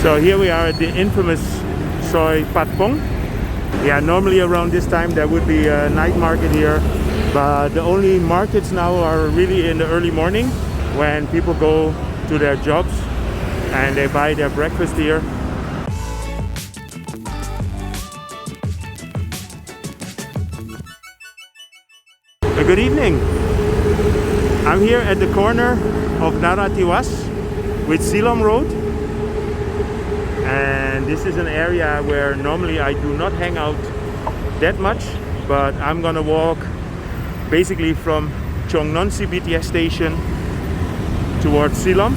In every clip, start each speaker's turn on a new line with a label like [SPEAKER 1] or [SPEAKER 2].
[SPEAKER 1] So here we are at the infamous soy Patpong. Yeah, normally around this time there would be a night market here, but the only markets now are really in the early morning when people go to their jobs and they buy their breakfast here. Good evening. I'm here at the corner of Naratiwas with Si Lom Road, and this is an area where normally I do not hang out that much, but I'm gonna walk basically from Chong Nonsi BTS station towards Si Lom.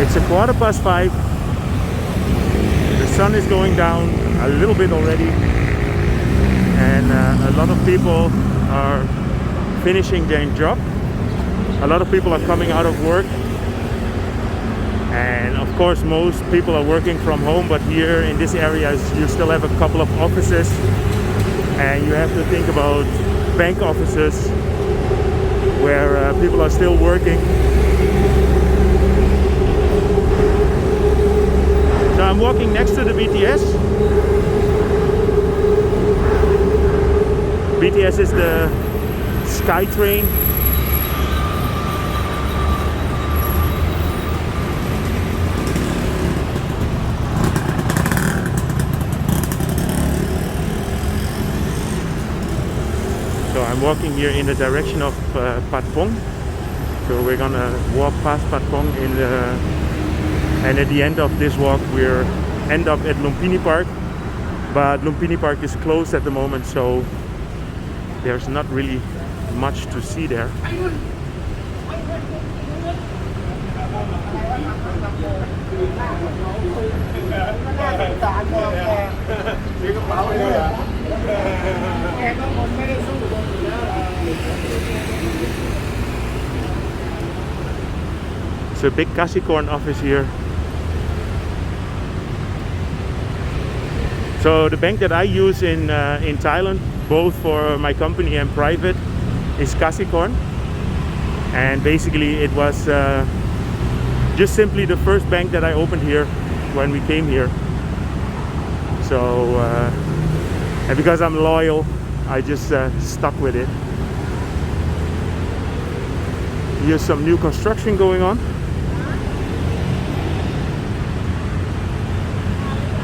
[SPEAKER 1] It's a 5:15. The sun is going down a little bit already, and a lot of people are finishing their job. A lot of people are coming out of work, and of course most people are working from home, but here in this area you still have a couple of offices, and you have to think about bank offices where people are still working. So I'm walking next to the BTS. BTS is the Sky Train. So I'm walking here in the direction of Patpong. So we're gonna walk past Patpong and at the end of this walk we'll end up at Lumpini Park. But Lumpini Park is closed at the moment, so there's not really much to see there. It's a big Kasikorn office here. So the bank that I use in Thailand, both for my company and private, is Kasikorn, and basically it was just simply the first bank that I opened here when we came here. So and because I'm loyal, I just stuck with it. Here's some new construction going on.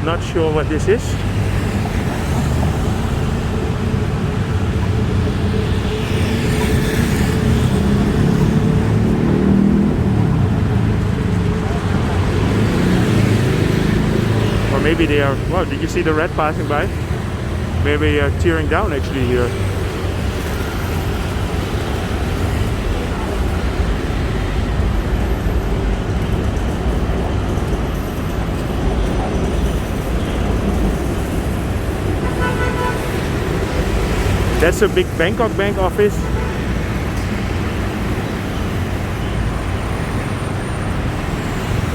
[SPEAKER 1] Not sure what this is. Or maybe they are, wow, did you see the red passing by? Maybe they are tearing down actually here. That's a big Bangkok bank office.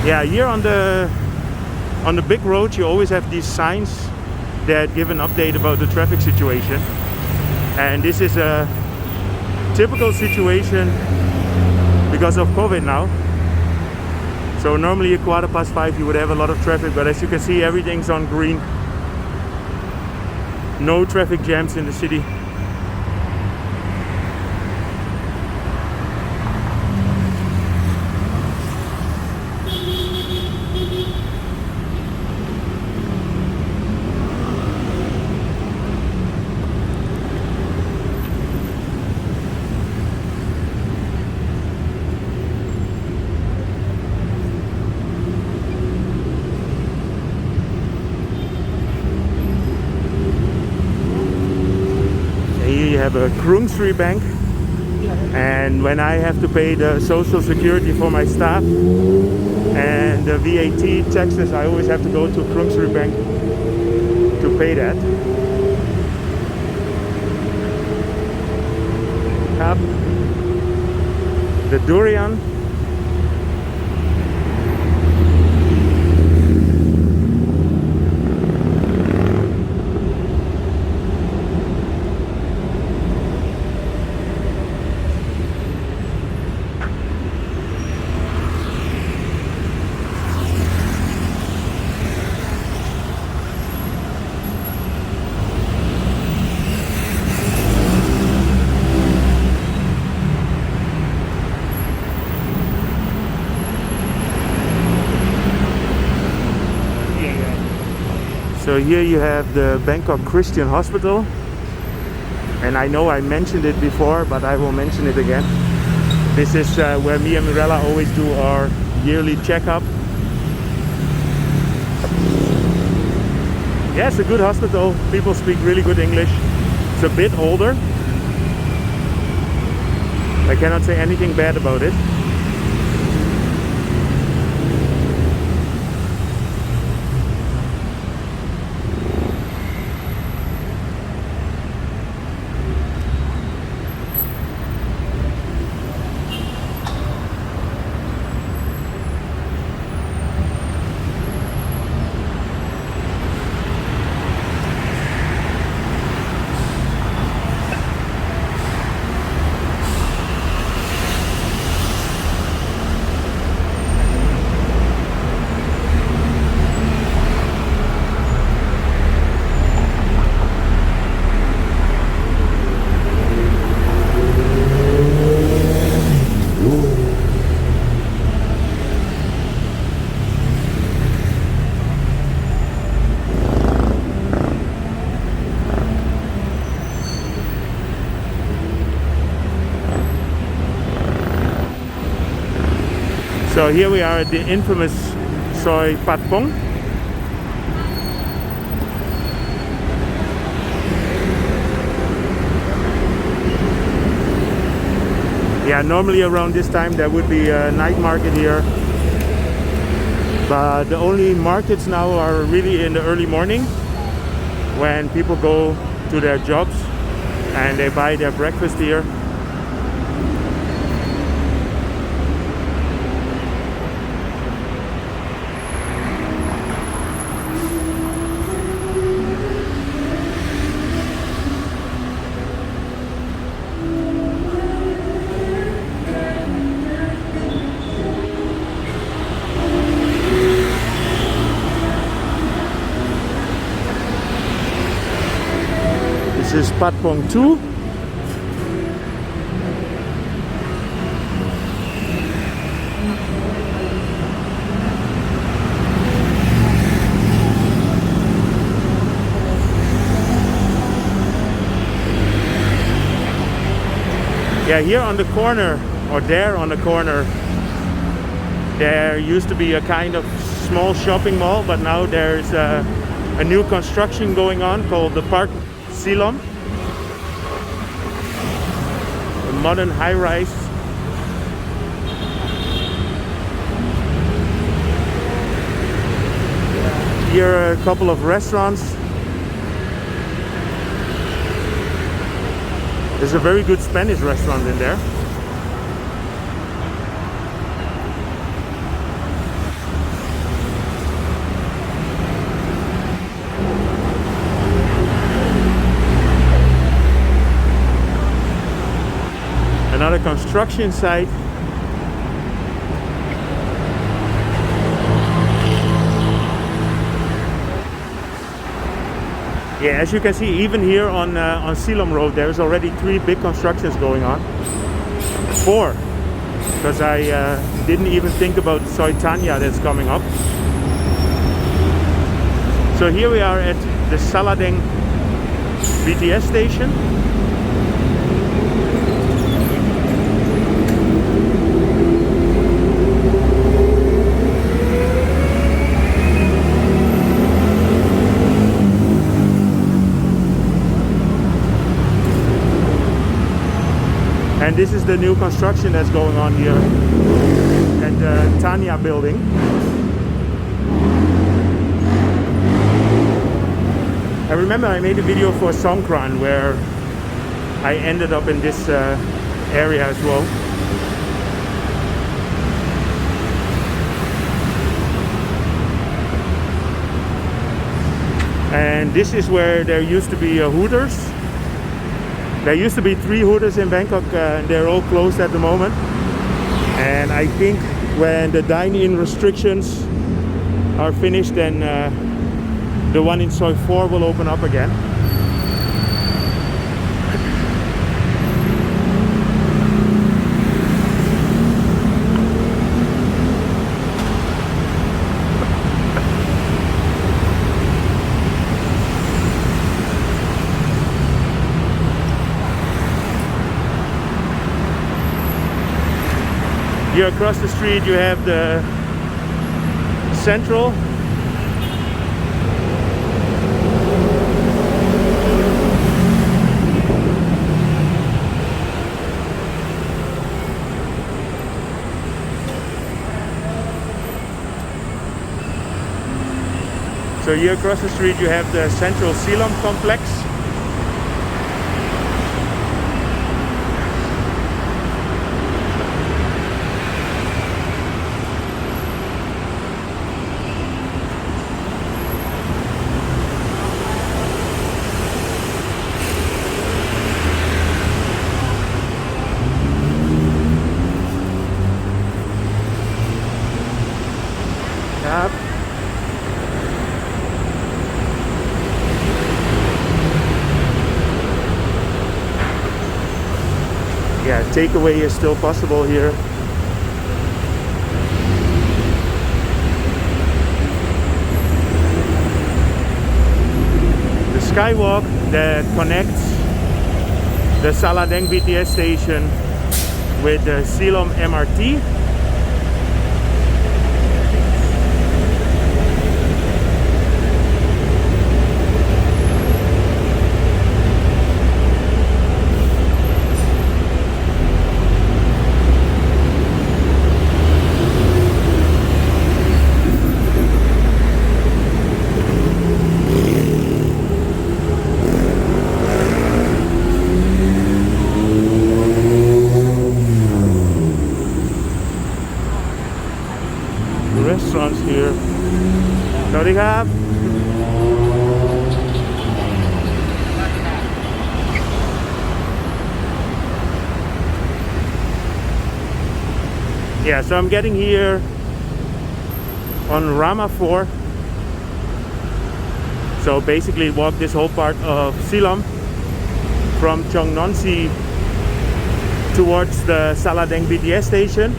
[SPEAKER 1] Yeah, here on the big road you always have these signs that give an update about the traffic situation. And this is a typical situation because of COVID now. So normally at 5:15 you would have a lot of traffic, but as you can see everything's on green. No traffic jams in the city. Have a Krung Sri Bank, and when I have to pay the social security for my staff and the VAT taxes, I always have to go to Krung Sri Bank to pay that. Up the durian. So here you have the Bangkok Christian Hospital, and I know I mentioned it before, but I will mention it again. This is where me and Mirella always do our yearly checkup. Yeah, it's a good hospital. People speak really good English. It's a bit older. I cannot say anything bad about it. So here we are at the infamous soy Patpong. Yeah, normally around this time there would be a night market here. But the only markets now are really in the early morning when people go to their jobs and they buy their breakfast here. This is Patpong 2. Yeah, here on the corner, or there on the corner, there used to be a kind of small shopping mall, but now there's a new construction going on called the Park Si Lom, a modern high-rise. Here are a couple of restaurants. There's a very good Spanish restaurant in there. Another construction site. Yeah, as you can see, even here on Si Lom Road, there's already 3 big constructions going on. 4, because I didn't even think about Soy Taniya that's coming up. So here we are at the Saladaeng BTS station. And this is the new construction that's going on here at the Taniya building. I remember I made a video for Songkran where I ended up in this area as well. And this is where there used to be a Hooters. There used to be 3 Hooters in Bangkok, and they're all closed at the moment. And I think when the dine-in restrictions are finished, then the one in Soi 4 will open up again. Here across the street you have the Central. So here across the street you have the Central Si Lom Complex. Yeah, takeaway is still possible here. The skywalk that connects the Saladaeng BTS station with the Si Lom MRT. Restaurants here. Sorry, Kap. Yeah, so I'm getting here on Rama 4. So basically walk this whole part of Si Lom from Chong Nonsi towards the Saladaeng BTS station.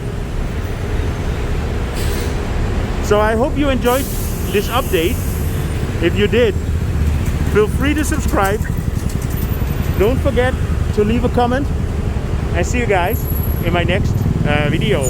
[SPEAKER 1] So I hope you enjoyed this update. If you did, feel free to subscribe. Don't forget to leave a comment, and see you guys in my next video.